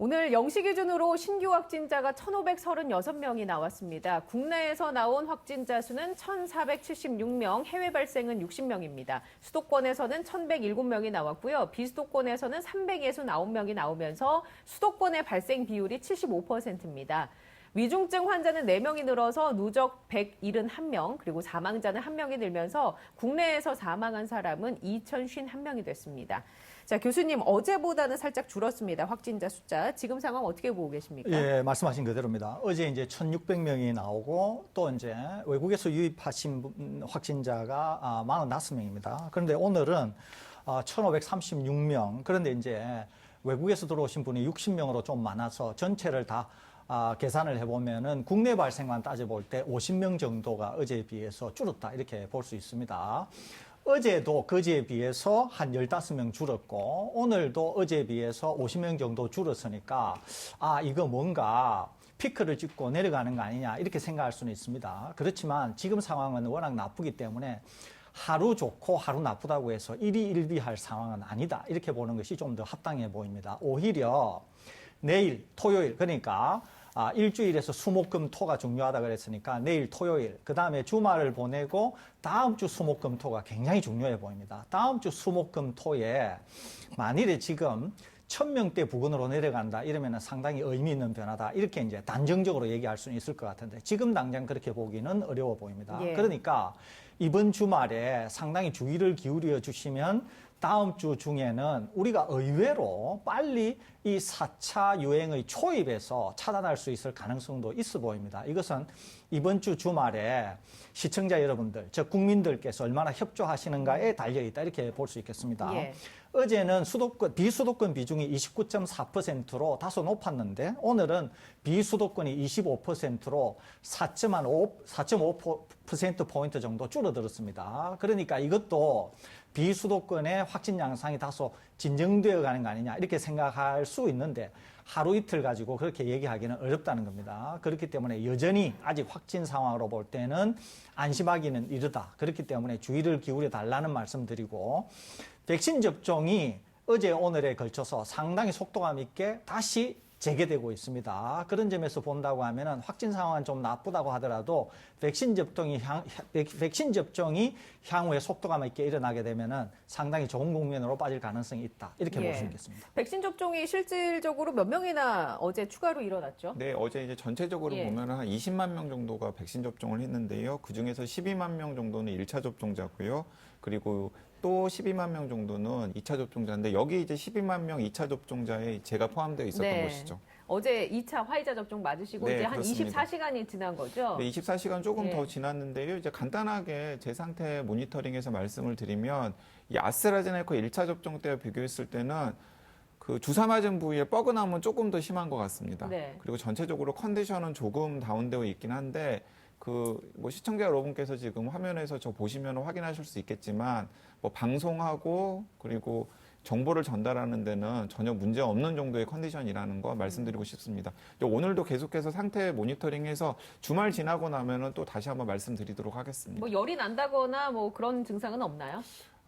오늘 0시 기준으로 신규 확진자가 1,536명이 나왔습니다. 국내에서 나온 확진자 수는 1,476명, 해외 발생은 60명입니다. 수도권에서는 1,107명이 나왔고요. 비수도권에서는 369명이 나오면서 수도권의 발생 비율이 75%입니다. 위중증 환자는 4명이 늘어서 누적 171명, 그리고 사망자는 1명이 늘면서 국내에서 사망한 사람은 2,051명이 됐습니다. 자, 교수님, 어제보다는 살짝 줄었습니다. 확진자 숫자. 지금 상황 어떻게 보고 계십니까? 예, 말씀하신 그대로입니다. 어제 이제 1,600명이 나오고 또 이제 외국에서 유입하신 확진자가 45명입니다. 그런데 오늘은 1,536명. 그런데 이제 외국에서 들어오신 분이 60명으로 좀 많아서 전체를 다 계산을 해보면은 국내 발생만 따져볼 때 50명 정도가 어제에 비해서 줄었다 이렇게 볼 수 있습니다. 어제도 그제에 비해서 한 15명 줄었고 오늘도 어제에 비해서 50명 정도 줄었으니까 이거 뭔가 피크를 찍고 내려가는 거 아니냐 이렇게 생각할 수는 있습니다. 그렇지만 지금 상황은 워낙 나쁘기 때문에 하루 좋고 하루 나쁘다고 해서 일희일비할 상황은 아니다 이렇게 보는 것이 좀 더 합당해 보입니다. 오히려 내일 토요일 그러니까 일주일에서 수목금토가 중요하다 그랬으니까 내일 토요일 그 다음에 주말을 보내고 다음 주 수목금토가 굉장히 중요해 보입니다. 다음 주 수목금토에 만일에 지금 1,000명대 부근으로 내려간다 이러면 상당히 의미 있는 변화다 이렇게 이제 단정적으로 얘기할 수는 있을 것 같은데 지금 당장 그렇게 보기는 어려워 보입니다. 예. 그러니까 이번 주말에 상당히 주의를 기울여 주시면 다음 주 중에는 우리가 의외로 빨리 이 4차 유행의 초입에서 차단할 수 있을 가능성도 있어 보입니다. 이것은 이번 주 주말에 시청자 여러분들, 즉 국민들께서 얼마나 협조하시는가에 달려있다 이렇게 볼 수 있겠습니다. 예. 어제는 비수도권 비중이 29.4%로 다소 높았는데 오늘은 비수도권이 25%로 4.5%포인트 정도 줄어들었습니다. 그러니까 이것도 비수도권의 확진 양상이 다소 진정되어 가는 거 아니냐 이렇게 생각할 수 있는데 하루 이틀 가지고 그렇게 얘기하기는 어렵다는 겁니다. 그렇기 때문에 여전히 아직 확진 상황으로 볼 때는 안심하기는 이르다. 그렇기 때문에 주의를 기울여 달라는 말씀드리고 백신 접종이 어제 오늘에 걸쳐서 상당히 속도감 있게 다시 재개되고 있습니다. 그런 점에서 본다고 하면은 확진 상황은 좀 나쁘다고 하더라도 백신 접종이 향후에 속도감 있게 일어나게 되면은 상당히 좋은 국면으로 빠질 가능성이 있다. 이렇게 볼 수 있겠습니다. 백신 접종이 실질적으로 몇 명이나 어제 추가로 일어났죠? 네, 어제 이제 전체적으로 보면은 한 20만 명 정도가 백신 접종을 했는데요. 그 중에서 12만 명 정도는 1차 접종자고요. 그리고 또 12만 명 정도는 2차 접종자인데 여기 이제 12만 명 2차 접종자에 제가 포함되어 있었던 것이죠. 어제 2차 화이자 접종 맞으시고 네, 이제 한 그렇습니다. 24시간이 지난 거죠? 네, 24시간 조금 예. 더 지났는데요. 이제 간단하게 제 상태 모니터링에서 말씀을 드리면 이 아스트라제네카 1차 접종 때와 비교했을 때는 그 주사 맞은 부위에 뻐근함은 조금 더 심한 것 같습니다. 네. 그리고 전체적으로 컨디션은 조금 다운되어 있긴 한데 뭐 시청자 여러분께서 지금 화면에서 저 보시면 확인하실 수 있겠지만 뭐 방송하고 그리고 정보를 전달하는 데는 전혀 문제 없는 정도의 컨디션이라는 거 말씀드리고 싶습니다. 오늘도 계속해서 상태 모니터링해서 주말 지나고 나면은 또 다시 한번 말씀드리도록 하겠습니다. 뭐 열이 난다거나 뭐 그런 증상은 없나요?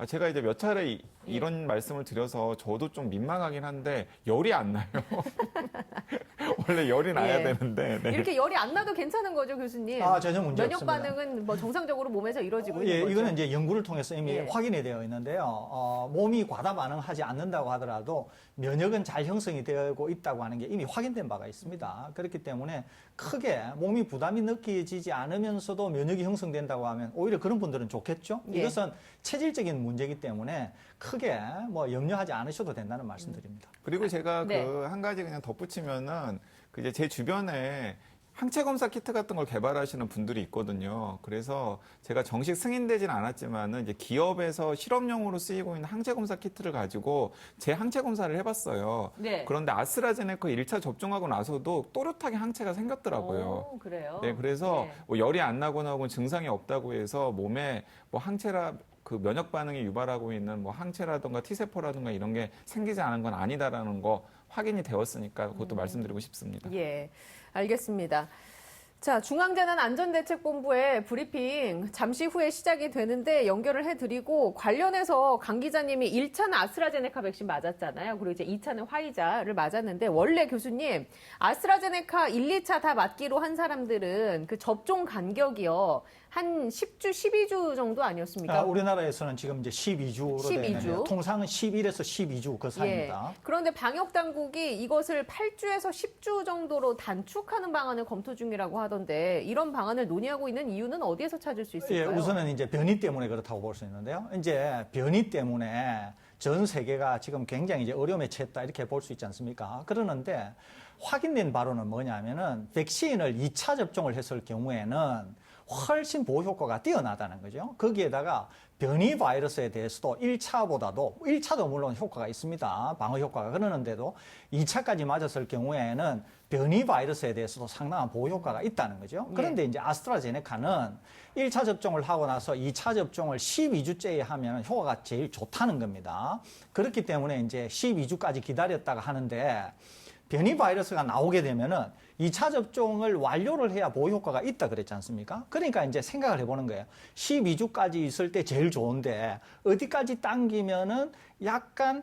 제가 이제 몇 차례 이런 말씀을 드려서 저도 좀 민망하긴 한데 열이 안 나요. 원래 열이 나야 되는데. 네. 이렇게 열이 안 나도 괜찮은 거죠, 교수님? 전혀 문제 면역 없습니다. 반응은 뭐 정상적으로 몸에서 이루어지고 있는 거죠? 이거는 이제 연구를 통해서 이미 예. 확인이 되어 있는데요. 몸이 과다 반응하지 않는다고 하더라도 면역은 잘 형성이 되고 있다고 하는 게 이미 확인된 바가 있습니다. 그렇기 때문에 크게 몸이 부담이 느껴지지 않으면서도 면역이 형성된다고 하면 오히려 그런 분들은 좋겠죠. 예. 이것은 체질적인 문제이기 때문에 크게 뭐 염려하지 않으셔도 된다는 말씀드립니다. 그리고 제가 네. 그 한 가지 그냥 덧붙이면은 그 이제 제 주변에 항체 검사 키트 같은 걸 개발하시는 분들이 있거든요. 그래서 제가 정식 승인되진 않았지만은 이제 기업에서 실험용으로 쓰이고 있는 항체 검사 키트를 가지고 제 항체 검사를 해봤어요. 네. 그런데 아스트라제네카 1차 접종하고 나서도 또렷하게 항체가 생겼더라고요. 오, 그래요? 네, 그래서 네. 뭐 열이 안 나거나 혹은 증상이 없다고 해서 몸에 뭐 항체라 그 면역 반응이 유발하고 있는 뭐 항체라든가 T세포라든가 이런 게 생기지 않은 건 아니다라는 거 확인이 되었으니까 그것도 말씀드리고 싶습니다. 예, 알겠습니다. 자, 중앙재난안전대책본부의 브리핑 잠시 후에 시작이 되는데 연결을 해드리고 관련해서 강 기자님이 1차는 아스트라제네카 백신 맞았잖아요. 그리고 이제 2차는 화이자를 맞았는데 원래 교수님 아스트라제네카 1, 2차 다 맞기로 한 사람들은 그 접종 간격이요. 한 10주, 12주 정도 아니었습니까? 우리나라에서는 지금 이제 12주로 되어 있는데요. 통상은 11에서 12주 그 사이입니다. 예. 그런데 방역당국이 이것을 8주에서 10주 정도로 단축하는 방안을 검토 중이라고 하던데 이런 방안을 논의하고 있는 이유는 어디에서 찾을 수 있을까요? 예, 우선은 이제 변이 때문에 그렇다고 볼 수 있는데요. 이제 변이 때문에 전 세계가 지금 굉장히 이제 어려움에 처했다 이렇게 볼 수 있지 않습니까? 그러는데 확인된 바로는 뭐냐면은 백신을 2차 접종을 했을 경우에는 훨씬 보호 효과가 뛰어나다는 거죠. 거기에다가 변이 바이러스에 대해서도 1차도 물론 효과가 있습니다. 방어 효과가. 그러는데도 2차까지 맞았을 경우에는 변이 바이러스에 대해서도 상당한 보호 효과가 있다는 거죠. 그런데 이제 아스트라제네카는 1차 접종을 하고 나서 2차 접종을 12주째에 하면 효과가 제일 좋다는 겁니다. 그렇기 때문에 이제 12주까지 기다렸다가 하는데 변이 바이러스가 나오게 되면은 2차 접종을 완료를 해야 보호 효과가 있다 그랬지 않습니까? 그러니까 이제 생각을 해보는 거예요. 12주까지 있을 때 제일 좋은데 어디까지 당기면은 약간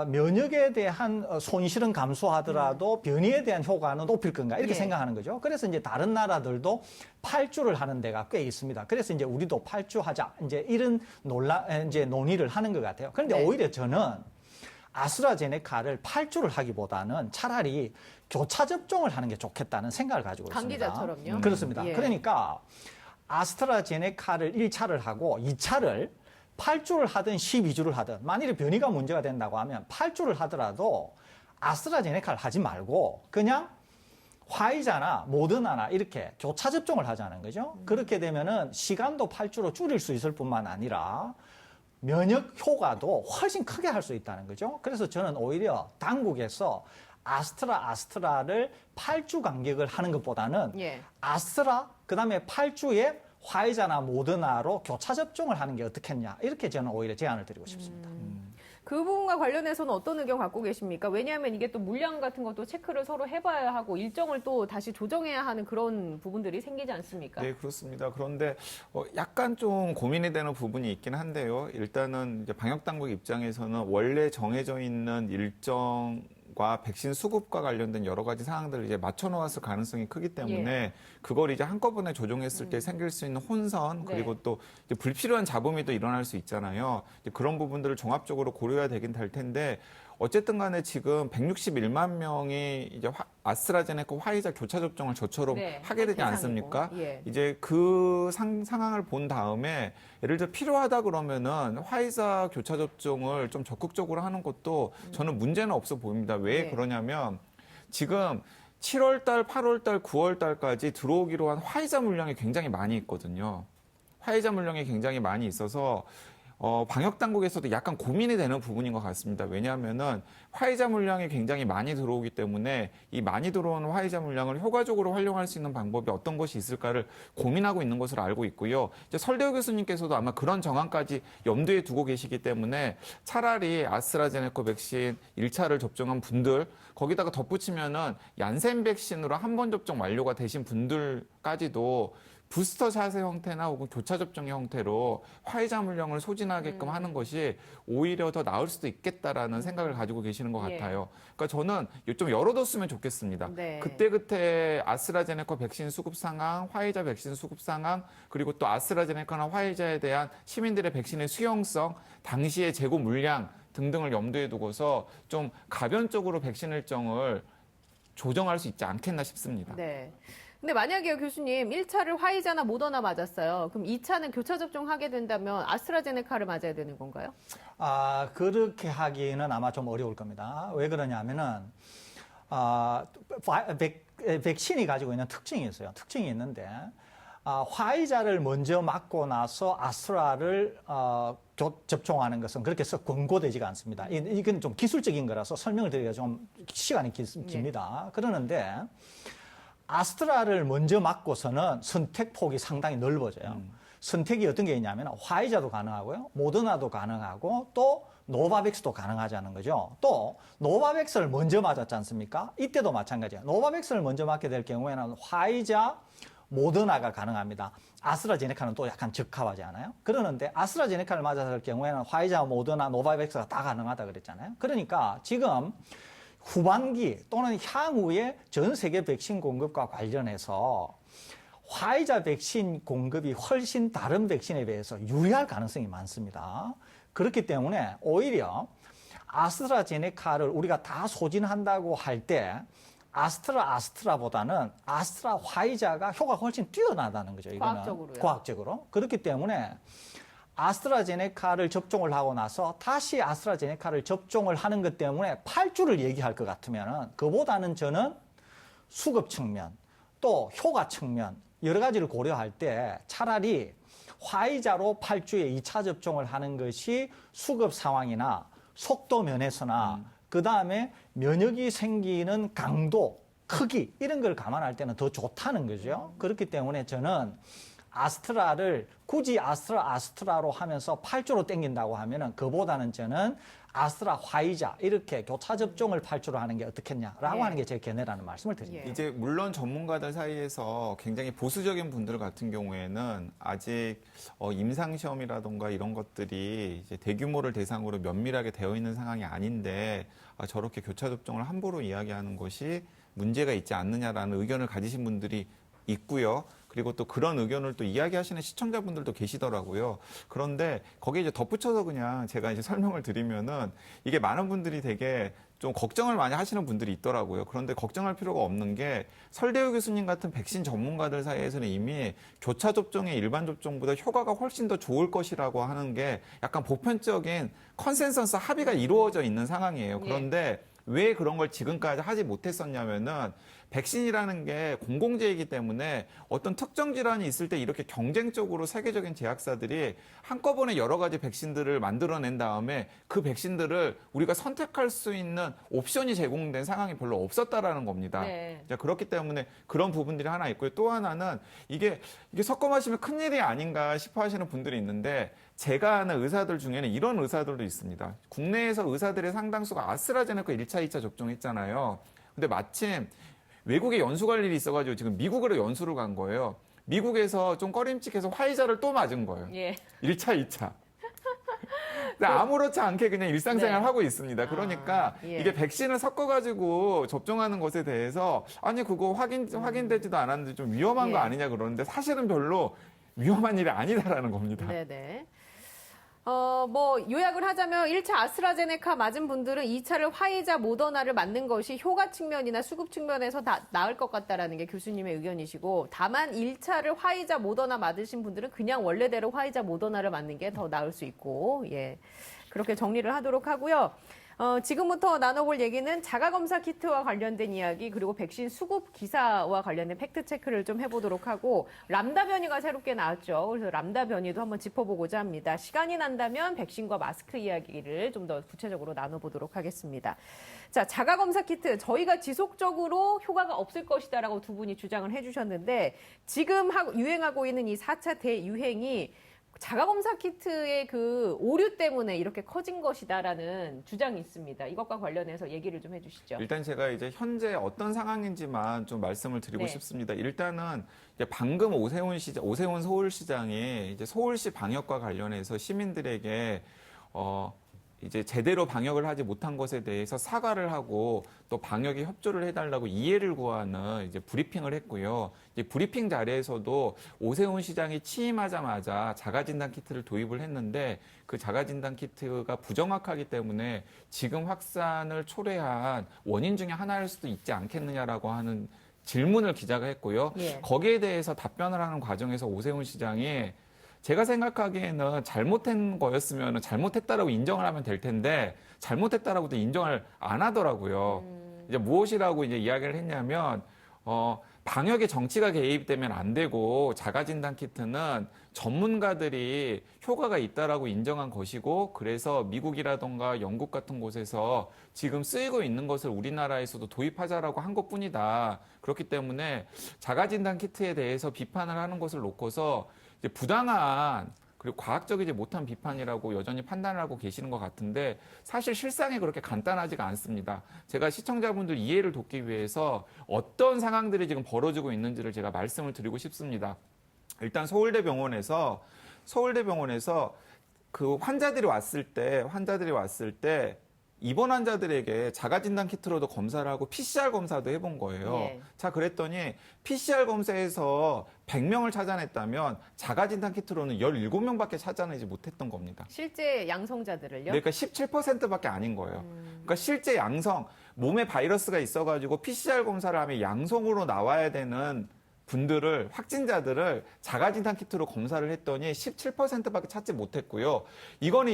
면역에 대한 손실은 감소하더라도 변이에 대한 효과는 높일 건가 이렇게 생각하는 거죠. 그래서 이제 다른 나라들도 8주를 하는 데가 꽤 있습니다. 그래서 이제 우리도 8주 하자 이제 이런 논의를 하는 것 같아요. 그런데 오히려 저는 아스트라제네카를 8주를 하기보다는 차라리 교차 접종을 하는 게 좋겠다는 생각을 가지고 있습니다. 강 기자처럼요? 그렇습니다. 예. 그러니까 아스트라제네카를 1차를 하고 2차를 8주를 하든 12주를 하든 만일에 변이가 문제가 된다고 하면 8주를 하더라도 아스트라제네카를 하지 말고 그냥 화이자나 모더나나 이렇게 교차 접종을 하자는 거죠. 그렇게 되면은 시간도 8주로 줄일 수 있을 뿐만 아니라 면역 효과도 훨씬 크게 할 수 있다는 거죠. 그래서 저는 오히려 당국에서 아스트라를 8주 간격을 하는 것보다는 아스트라 그다음에 8주에 화이자나 모더나로 교차 접종을 하는 게 어떻겠냐 이렇게 저는 오히려 제안을 드리고 싶습니다. 그 부분과 관련해서는 어떤 의견 갖고 계십니까? 왜냐하면 이게 또 물량 같은 것도 체크를 서로 해봐야 하고 일정을 또 다시 조정해야 하는 그런 부분들이 생기지 않습니까? 네, 그렇습니다. 그런데 약간 좀 고민이 되는 부분이 있긴 한데요. 일단은 이제 방역당국 입장에서는 원래 정해져 있는 일정과 백신 수급과 관련된 여러 가지 사항들을 이제 맞춰 놓았을 가능성이 크기 때문에 그걸 이제 한꺼번에 조정했을 때 생길 수 있는 혼선 그리고 또 이제 불필요한 잡음이 또 일어날 수 있잖아요. 이제 그런 부분들을 종합적으로 고려해야 되긴 될 텐데 어쨌든 간에 지금 161만 명이 이제 아스트라제네카 화이자 교차 접종을 저처럼 하게 되지 않습니까? 이제 그 상황을 본 다음에 예를 들어 필요하다 그러면은 화이자 교차 접종을 좀 적극적으로 하는 것도 저는 문제는 없어 보입니다. 왜 그러냐면 지금 7월 달, 8월 달, 9월 달까지 들어오기로 한 화이자 물량이 굉장히 많이 있거든요. 화이자 물량이 굉장히 많이 있어서 방역 당국에서도 약간 고민이 되는 부분인 것 같습니다. 왜냐하면은 화이자 물량이 굉장히 많이 들어오기 때문에 이 많이 들어오는 화이자 물량을 효과적으로 활용할 수 있는 방법이 어떤 것이 있을까를 고민하고 있는 것으로 알고 있고요. 이제 설대호 교수님께서도 아마 그런 정황까지 염두에 두고 계시기 때문에 차라리 아스트라제네카 백신 1차를 접종한 분들 거기다가 덧붙이면은 얀센 백신으로 한 번 접종 완료가 되신 분들까지도 부스터샷의 형태나 혹은 교차 접종의 형태로 화이자 물량을 소진하게끔 하는 것이 오히려 더 나을 수도 있겠다라는 생각을 가지고 계시는 것 같아요. 그러니까 저는 좀 열어뒀으면 좋겠습니다. 그때그때 아스트라제네카 백신 수급 상황, 화이자 백신 수급 상황, 그리고 또 아스트라제네카나 화이자에 대한 시민들의 백신의 수용성, 당시의 재고 물량 등등을 염두에 두고서 좀 가변적으로 백신 일정을 조정할 수 있지 않겠나 싶습니다. 근데 만약에 교수님 1차를 화이자나 모더나 맞았어요. 그럼 2차는 교차 접종하게 된다면 아스트라제네카를 맞아야 되는 건가요? 그렇게 하기는 아마 좀 어려울 겁니다. 왜 그러냐면은 백신이 가지고 있는 특징이 있어요. 특징이 있는데 화이자를 먼저 맞고 나서 아스트라를 접종하는 것은 그렇게 썩 권고되지가 않습니다. 이건 좀 기술적인 거라서 설명을 드리기가 좀 시간이 깁니다. 그러는데 아스트라를 먼저 맞고서는 선택폭이 상당히 넓어져요. 선택이 어떤 게 있냐면 화이자도 가능하고요. 모더나도 가능하고 또 노바백스도 가능하자는 거죠. 또 노바백스를 먼저 맞았지 않습니까? 이때도 마찬가지예요. 노바백스를 먼저 맞게 될 경우에는 화이자, 모더나가 가능합니다. 아스트라제네카는 또 약간 적합하지 않아요? 그러는데 아스트라제네카를 맞았을 경우에는 화이자, 모더나, 노바백스가 다 가능하다 그랬잖아요. 그러니까 지금 후반기 또는 향후에 전 세계 백신 공급과 관련해서 화이자 백신 공급이 훨씬 다른 백신에 비해서 유리할 가능성이 많습니다. 그렇기 때문에 오히려 아스트라제네카를 우리가 다 소진한다고 할 때 아스트라보다는 아스트라 화이자가 효과가 훨씬 뛰어나다는 거죠. 이거는 과학적으로요. 과학적으로. 그렇기 때문에 아스트라제네카를 접종을 하고 나서 다시 아스트라제네카를 접종을 하는 것 때문에 8주를 얘기할 것 같으면은 그보다는 저는 수급 측면 또 효과 측면 여러 가지를 고려할 때 차라리 화이자로 8주에 2차 접종을 하는 것이 수급 상황이나 속도 면에서나 그 다음에 면역이 생기는 강도, 크기 이런 걸 감안할 때는 더 좋다는 거죠. 그렇기 때문에 저는 아스트라를 굳이 아스트라로 하면서 8주로 땡긴다고 하면은 그보다는 저는 아스트라 화이자 이렇게 교차 접종을 8주로 하는 게 어떻겠냐라고 네. 하는 게 제 견해라는 말씀을 드립니다. 예. 이제 물론 전문가들 사이에서 굉장히 보수적인 분들 같은 경우에는 아직 임상시험이라던가 이런 것들이 이제 대규모를 대상으로 면밀하게 되어 있는 상황이 아닌데 저렇게 교차 접종을 함부로 이야기하는 것이 문제가 있지 않느냐라는 의견을 가지신 분들이 있고요. 그리고 또 그런 의견을 또 이야기하시는 시청자분들도 계시더라고요. 그런데 거기에 이제 덧붙여서 그냥 제가 이제 설명을 드리면은 이게 많은 분들이 되게 좀 걱정을 많이 하시는 분들이 있더라고요. 그런데 걱정할 필요가 없는 게 설대우 교수님 같은 백신 전문가들 사이에서는 이미 교차 접종의 일반 접종보다 효과가 훨씬 더 좋을 것이라고 하는 게 약간 보편적인 컨센서스 합의가 이루어져 있는 상황이에요. 그런데 왜 그런 걸 지금까지 하지 못했었냐면은 백신이라는 게 공공재이기 때문에 어떤 특정 질환이 있을 때 이렇게 경쟁적으로 세계적인 제약사들이 한꺼번에 여러 가지 백신들을 만들어낸 다음에 그 백신들을 우리가 선택할 수 있는 옵션이 제공된 상황이 별로 없었다라는 겁니다. 네. 자, 그렇기 때문에 그런 부분들이 하나 있고요. 또 하나는 이게 섞어 마시면 큰일이 아닌가 싶어 하시는 분들이 있는데 제가 아는 의사들 중에는 이런 의사들도 있습니다. 국내에서 의사들의 상당수가 아스트라제네카 1차, 2차 접종했잖아요. 근데 마침 외국에 연수 갈 일이 있어가지고 지금 미국으로 연수를 간 거예요. 미국에서 좀 꺼림칙해서 화이자를 또 맞은 거예요. 예. 1차, 2차. 아무렇지 않게 그냥 일상생활 네. 하고 있습니다. 그러니까 예. 이게 백신을 섞어가지고 접종하는 것에 대해서 아니 그거 확인되지도 않았는데 좀 위험한 예. 거 아니냐 그러는데 사실은 별로 위험한 일이 아니다라는 겁니다. 네네. 뭐 요약을 하자면 1차 아스트라제네카 맞은 분들은 2차를 화이자, 모더나를 맞는 것이 효과 측면이나 수급 측면에서 다 나을 것 같다라는 게 교수님의 의견이시고 다만 1차를 화이자, 모더나 맞으신 분들은 그냥 원래대로 화이자, 모더나를 맞는 게 더 나을 수 있고 예. 그렇게 정리를 하도록 하고요. 지금부터 나눠볼 얘기는 자가검사 키트와 관련된 이야기 그리고 백신 수급 기사와 관련된 팩트체크를 좀 해보도록 하고 람다 변이가 새롭게 나왔죠. 그래서 람다 변이도 한번 짚어보고자 합니다. 시간이 난다면 백신과 마스크 이야기를 좀 더 구체적으로 나눠보도록 하겠습니다. 자, 자가검사 키트 저희가 지속적으로 효과가 없을 것이다라고 두 분이 주장을 해주셨는데 지금 유행하고 있는 이 4차 대유행이 자가검사 키트의 그 오류 때문에 이렇게 커진 것이다라는 주장이 있습니다. 이것과 관련해서 얘기를 좀 해주시죠. 일단 제가 이제 현재 어떤 상황인지만 좀 말씀을 드리고 네. 싶습니다. 일단은 이제 방금 오세훈 서울시장이 이제 서울시 방역과 관련해서 시민들에게 이제 제대로 방역을 하지 못한 것에 대해서 사과를 하고 또 방역에 협조를 해달라고 이해를 구하는 이제 브리핑을 했고요. 이제 브리핑 자리에서도 오세훈 시장이 취임하자마자 자가진단 키트를 도입을 했는데 그 자가진단 키트가 부정확하기 때문에 지금 확산을 초래한 원인 중에 하나일 수도 있지 않겠느냐라고 하는 질문을 기자가 했고요. 예. 거기에 대해서 답변을 하는 과정에서 오세훈 시장이 제가 생각하기에는 잘못한 거였으면 잘못했다라고 인정을 하면 될 텐데 잘못했다라고도 인정을 안 하더라고요. 이제 무엇이라고 이제 이야기를 했냐면 방역에 정치가 개입되면 안 되고 자가진단 키트는 전문가들이 효과가 있다라고 인정한 것이고 그래서 미국이라던가 영국 같은 곳에서 지금 쓰이고 있는 것을 우리나라에서도 도입하자라고 한 것뿐이다. 그렇기 때문에 자가진단 키트에 대해서 비판을 하는 것을 놓고서 이제 부당한 그리고 과학적이지 못한 비판이라고 여전히 판단을 하고 계시는 것 같은데 사실 실상이 그렇게 간단하지가 않습니다. 제가 시청자분들 이해를 돕기 위해서 어떤 상황들이 지금 벌어지고 있는지를 제가 말씀을 드리고 싶습니다. 일단 서울대병원에서 그 환자들이 왔을 때 입원 환자들에게 자가진단 키트로도 검사를 하고 PCR 검사도 해본 거예요. 예. 자, 그랬더니 PCR 검사에서 100명을 찾아냈다면 자가진단 키트로는 17명밖에 찾아내지 못했던 겁니다. 실제 양성자들을요? 그러니까 17%밖에 아닌 거예요. 그러니까 실제 양성, 몸에 바이러스가 있어가지고 PCR 검사를 하면 양성으로 나와야 되는 분들을, 확진자들을 자가진단 키트로 검사를 했더니 17%밖에 찾지 못했고요. 이건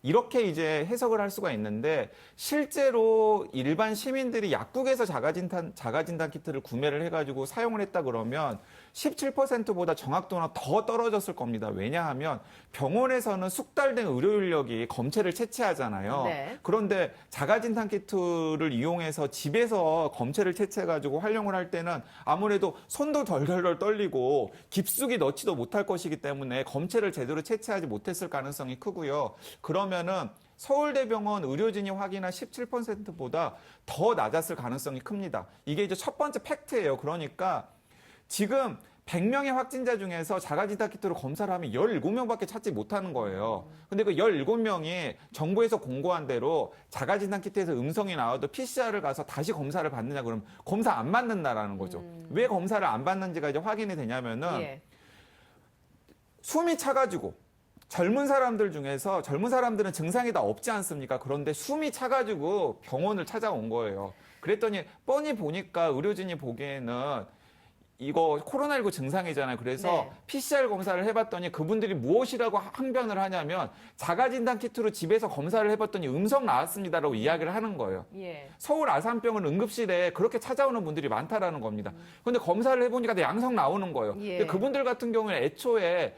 이렇게 해석을 할 수가 있는데 실제로 일반 시민들이 약국에서 자가진단 키트를 구매를 해가지고 사용을 했다 그러면 17%보다 정확도는 더 떨어졌을 겁니다. 왜냐하면 병원에서는 숙달된 의료 인력이 검체를 채취하잖아요. 네. 그런데 자가진단 키트를 이용해서 집에서 검체를 채취해가지고 활용을 할 때는 아무래도 손도 덜덜덜 떨리고 깊숙이 넣지도 못할 것이기 때문에 검체를 제대로 채취하지 못했을 가능성이 크고요. 그러면은 서울대병원 의료진이 확인한 17%보다 더 낮았을 가능성이 큽니다. 이게 이제 첫 번째 팩트예요. 그러니까 지금 100명의 확진자 중에서 자가진단 키트로 검사를 하면 17명밖에 찾지 못하는 거예요. 근데 그 17명이 정부에서 공고한 대로 자가진단 키트에서 음성이 나와도 PCR을 가서 다시 검사를 받느냐 그러면 검사 안 받는다라는 거죠. 왜 검사를 안 받는지가 이제 확인이 되냐면은 예. 숨이 차가지고 젊은 사람들은 증상이 다 없지 않습니까? 그런데 숨이 차가지고 병원을 찾아온 거예요. 그랬더니 뻔히 보니까 의료진이 보기에는 이거 코로나19 증상이잖아요. 그래서 네. PCR 검사를 해봤더니 그분들이 무엇이라고 항변을 하냐면 자가진단 키트로 집에서 검사를 해봤더니 음성 나왔습니다라고 이야기를 하는 거예요. 예. 서울 아산병원 응급실에 그렇게 찾아오는 분들이 많다라는 겁니다. 그런데 검사를 해보니까 다 양성 나오는 거예요. 예. 근데 그분들 같은 경우는 애초에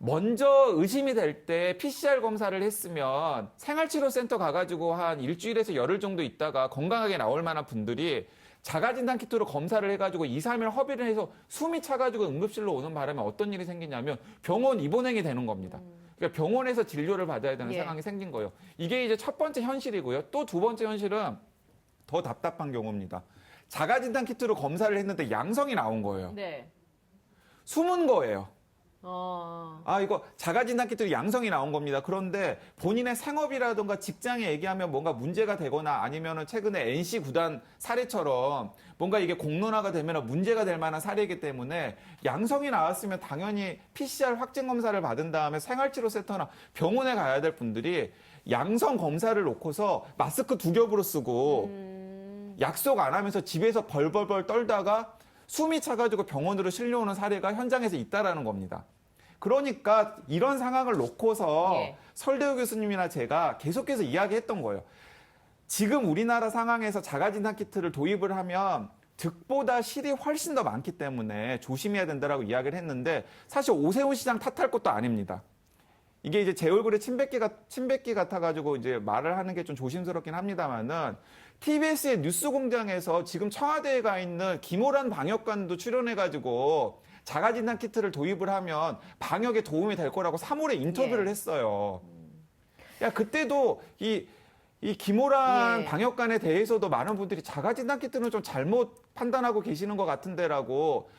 먼저 의심이 될 때 PCR 검사를 했으면 생활치료센터 가가지고 한 일주일에서 열흘 정도 있다가 건강하게 나올 만한 분들이 자가진단 키트로 검사를 해가지고 2, 3일 허비를 해서 숨이 차가지고 응급실로 오는 바람에 어떤 일이 생기냐면 병원 입원행이 되는 겁니다. 그러니까 병원에서 진료를 받아야 되는 예. 상황이 생긴 거예요. 이게 이제 첫 번째 현실이고요. 또 두 번째 현실은 더 답답한 경우입니다. 자가진단 키트로 검사를 했는데 양성이 나온 거예요. 네. 숨은 거예요. 이거 자가진단 키트로 양성이 나온 겁니다. 그런데 본인의 생업이라든가 직장에 얘기하면 뭔가 문제가 되거나 아니면은 최근에 NC 구단 사례처럼 뭔가 이게 공론화가 되면 문제가 될 만한 사례이기 때문에 양성이 나왔으면 당연히 PCR 확진 검사를 받은 다음에 생활치료센터나 병원에 가야 될 분들이 양성 검사를 놓고서 마스크 2겹으로 쓰고 약속 안 하면서 집에서 벌벌벌 떨다가 숨이 차가지고 병원으로 실려오는 사례가 현장에서 있다라는 겁니다. 그러니까 이런 상황을 놓고서 예. 설대우 교수님이나 제가 계속해서 이야기했던 거예요. 지금 우리나라 상황에서 자가진단 키트를 도입을 하면 득보다 실이 훨씬 더 많기 때문에 조심해야 된다라고 이야기를 했는데 사실 오세훈 시장 탓할 것도 아닙니다. 이게 이제 제 얼굴에 침뱉기 같아가지고 이제 말을 하는 게 좀 조심스럽긴 합니다만은 TBS의 뉴스공장에서 지금 청와대에 가 있는 김호란 방역관도 출연해가지고 자가진단 키트를 도입을 하면 방역에 도움이 될 거라고 3월에 인터뷰를 예. 했어요. 야, 그때도 이 김호란 예. 방역관에 대해서도 많은 분들이 자가진단 키트는 좀 잘못 판단하고 계시는 것 같은데라고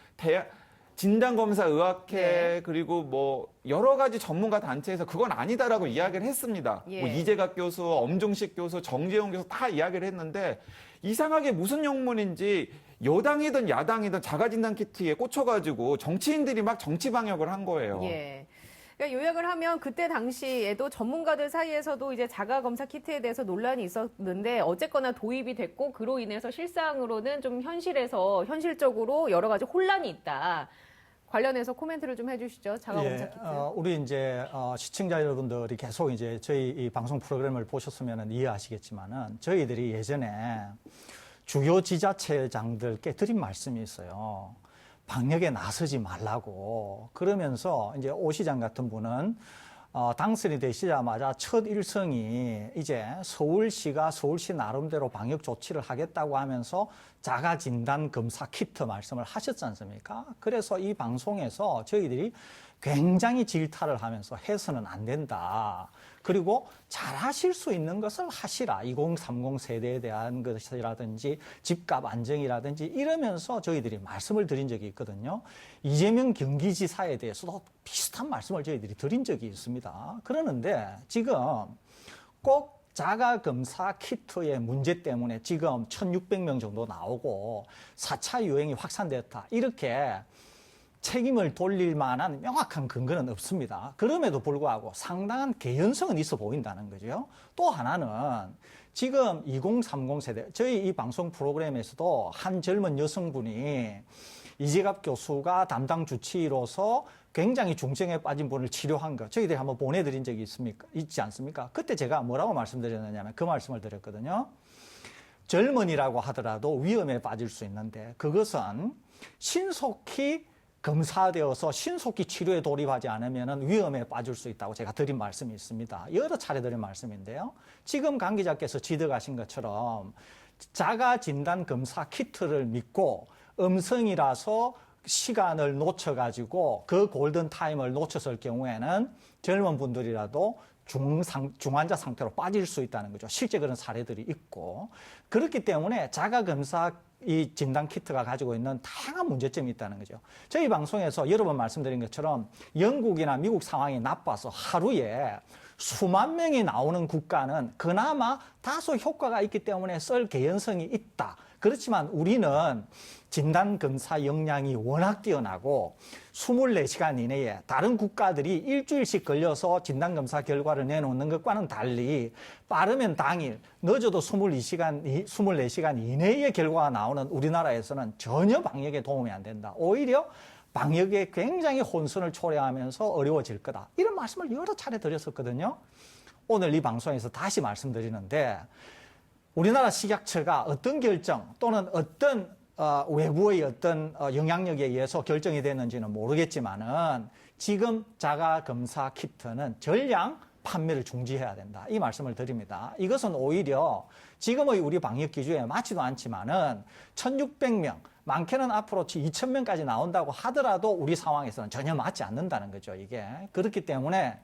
진단검사 의학회 네. 그리고 뭐 여러 가지 전문가 단체에서 그건 아니다라고 이야기를 했습니다. 예. 뭐 이재각 교수, 엄종식 교수, 정재용 교수 다 이야기를 했는데 이상하게 무슨 영문인지 여당이든 야당이든 자가진단 키트에 꽂혀가지고 정치인들이 막 정치 방역을 한 거예요. 예. 그러니까 요약을 하면 그때 당시에도 전문가들 사이에서도 이제 자가 검사 키트에 대해서 논란이 있었는데 어쨌거나 도입이 됐고 그로 인해서 실상으로는 좀 현실적으로 여러 가지 혼란이 있다. 관련해서 코멘트를 좀 해주시죠. 자가 검사 키트. 우리 이제 시청자 여러분들이 계속 이제 저희 이 방송 프로그램을 보셨으면 이해하시겠지만은 저희들이 예전에 주요 지자체장들께 드린 말씀이 있어요. 방역에 나서지 말라고. 그러면서 이제 오 시장 같은 분은 당선이 되시자마자 첫 일성이 이제 서울시가 서울시 나름대로 방역 조치를 하겠다고 하면서 자가 진단 검사 키트 말씀을 하셨지 않습니까? 그래서 이 방송에서 저희들이 굉장히 질타를 하면서 해서는 안 된다. 그리고 잘하실 수 있는 것을 하시라. 2030 세대에 대한 것이라든지 집값 안정이라든지 이러면서 저희들이 말씀을 드린 적이 있거든요. 이재명 경기지사에 대해서도 비슷한 말씀을 저희들이 드린 적이 있습니다. 그러는데 지금 꼭 자가검사 키트의 문제 때문에 지금 1,600명 정도 나오고 4차 유행이 확산됐다. 이렇게 책임을 돌릴 만한 명확한 근거는 없습니다. 그럼에도 불구하고 상당한 개연성은 있어 보인다는 거죠. 또 하나는 지금 2030 세대, 저희 이 방송 프로그램에서도 한 젊은 여성분이 이재갑 교수가 담당 주치의로서 굉장히 중증에 빠진 분을 치료한 거 저희들이 한번 보내드린 적이 있지 않습니까? 그때 제가 뭐라고 말씀드렸느냐면 그 말씀을 드렸거든요. 젊은이라고 하더라도 위험에 빠질 수 있는데 그것은 신속히 검사되어서 신속히 치료에 돌입하지 않으면 위험에 빠질 수 있다고 제가 드린 말씀이 있습니다. 여러 차례 드린 말씀인데요. 지금 강 기자께서 지적하신 것처럼 자가진단검사 키트를 믿고 음성이라서 시간을 놓쳐가지고 그 골든타임을 놓쳤을 경우에는 젊은 분들이라도 중환자 상태로 빠질 수 있다는 거죠. 실제 그런 사례들이 있고. 그렇기 때문에 자가검사 이 진단 키트가 가지고 있는 다양한 문제점이 있다는 거죠. 저희 방송에서 여러 번 말씀드린 것처럼 영국이나 미국 상황이 나빠서 하루에 수만 명이 나오는 국가는 그나마 다소 효과가 있기 때문에 쓸 개연성이 있다. 그렇지만 우리는 진단검사 역량이 워낙 뛰어나고 24시간 이내에 다른 국가들이 일주일씩 걸려서 진단검사 결과를 내놓는 것과는 달리 빠르면 당일, 늦어도 24시간 이내에 결과가 나오는 우리나라에서는 전혀 방역에 도움이 안 된다. 오히려 방역에 굉장히 혼선을 초래하면서 어려워질 거다. 이런 말씀을 여러 차례 드렸었거든요. 오늘 이 방송에서 다시 말씀드리는데 우리나라 식약처가 어떤 결정 또는 어떤 외부의 어떤 영향력에 의해서 결정이 됐는지는 모르겠지만은 지금 자가검사 키트는 전량 판매를 중지해야 된다. 이 말씀을 드립니다. 이것은 오히려 지금의 우리 방역 기준에 맞지도 않지만은 1,600명, 많게는 앞으로 2,000명까지 나온다고 하더라도 우리 상황에서는 전혀 맞지 않는다는 거죠. 이게. 그렇기 때문에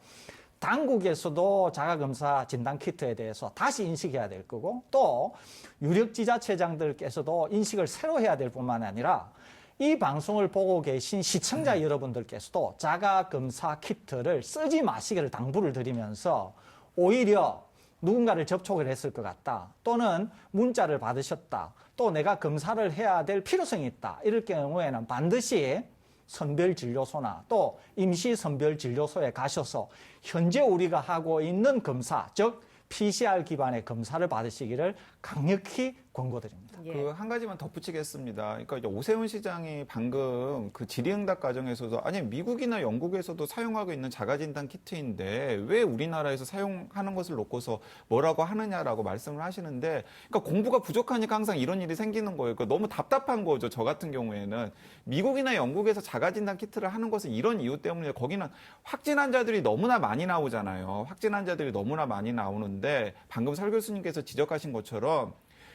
당국에서도 자가검사 진단키트에 대해서 다시 인식해야 될 거고 또 유력지자체장들께서도 인식을 새로 해야 될 뿐만 아니라 이 방송을 보고 계신 시청자 여러분들께서도 자가검사 키트를 쓰지 마시기를 당부를 드리면서 오히려 누군가를 접촉을 했을 것 같다 또는 문자를 받으셨다 또 내가 검사를 해야 될 필요성이 있다 이럴 경우에는 반드시 선별진료소나 또 임시선별진료소에 가셔서 현재 우리가 하고 있는 검사, 즉 PCR 기반의 검사를 받으시기를 강력히 권고드립니다. 예. 그 한 가지만 덧붙이겠습니다. 그러니까 이제 오세훈 시장이 방금 그 질의응답 과정에서도 아니 미국이나 영국에서도 사용하고 있는 자가진단 키트인데 왜 우리나라에서 사용하는 것을 놓고서 뭐라고 하느냐라고 말씀을 하시는데 그러니까 공부가 부족하니까 항상 이런 일이 생기는 거예요. 그러니까 너무 답답한 거죠. 저 같은 경우에는 미국이나 영국에서 자가진단 키트를 하는 것은 이런 이유 때문에 거기는 확진 환자들이 너무나 많이 나오잖아요. 확진 환자들이 너무나 많이 나오는데 방금 설 교수님께서 지적하신 것처럼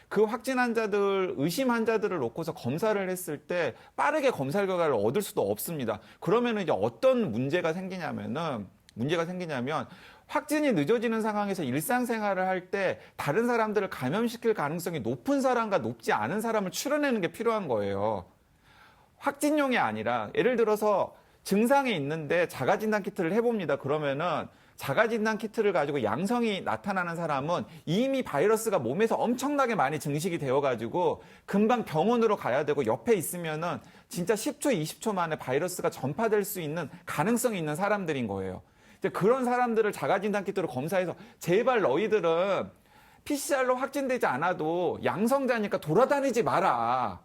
그 확진 환자들, 의심 환자들을 놓고서 검사를 했을 때 빠르게 검사 결과를 얻을 수도 없습니다. 그러면 이제 어떤 문제가 생기냐면 확진이 늦어지는 상황에서 일상생활을 할 때 다른 사람들을 감염시킬 가능성이 높은 사람과 높지 않은 사람을 추려내는 게 필요한 거예요. 확진용이 아니라 예를 들어서 증상이 있는데 자가진단 키트를 해봅니다. 그러면은 자가진단 키트를 가지고 양성이 나타나는 사람은 이미 바이러스가 몸에서 엄청나게 많이 증식이 되어가지고 금방 병원으로 가야 되고 옆에 있으면은 진짜 10초, 20초 만에 바이러스가 전파될 수 있는 가능성이 있는 사람들인 거예요. 이제 그런 사람들을 자가진단 키트로 검사해서 제발 너희들은 PCR로 확진되지 않아도 양성자니까 돌아다니지 마라.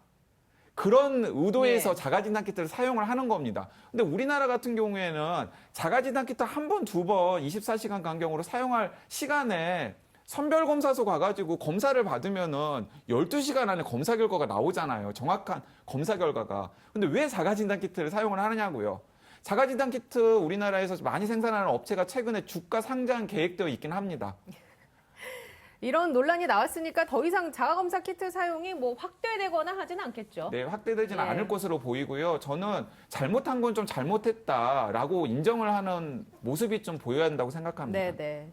그런 의도에서 자가진단 키트를 사용을 하는 겁니다. 근데 우리나라 같은 경우에는 자가진단 키트 한 번, 두 번 24시간 간격으로 사용할 시간에 선별검사소 가가지고 검사를 받으면은 12시간 안에 검사 결과가 나오잖아요. 정확한 검사 결과가. 근데 왜 자가진단 키트를 사용을 하느냐고요. 자가진단 키트 우리나라에서 많이 생산하는 업체가 최근에 주가 상장 계획되어 있긴 합니다. 이런 논란이 나왔으니까 더 이상 자가검사 키트 사용이 뭐 확대되거나 하지는 않겠죠. 네, 확대되지는 예. 않을 것으로 보이고요. 저는 잘못한 건 좀 잘못했다라고 인정을 하는 모습이 좀 보여야 한다고 생각합니다. 네, 네.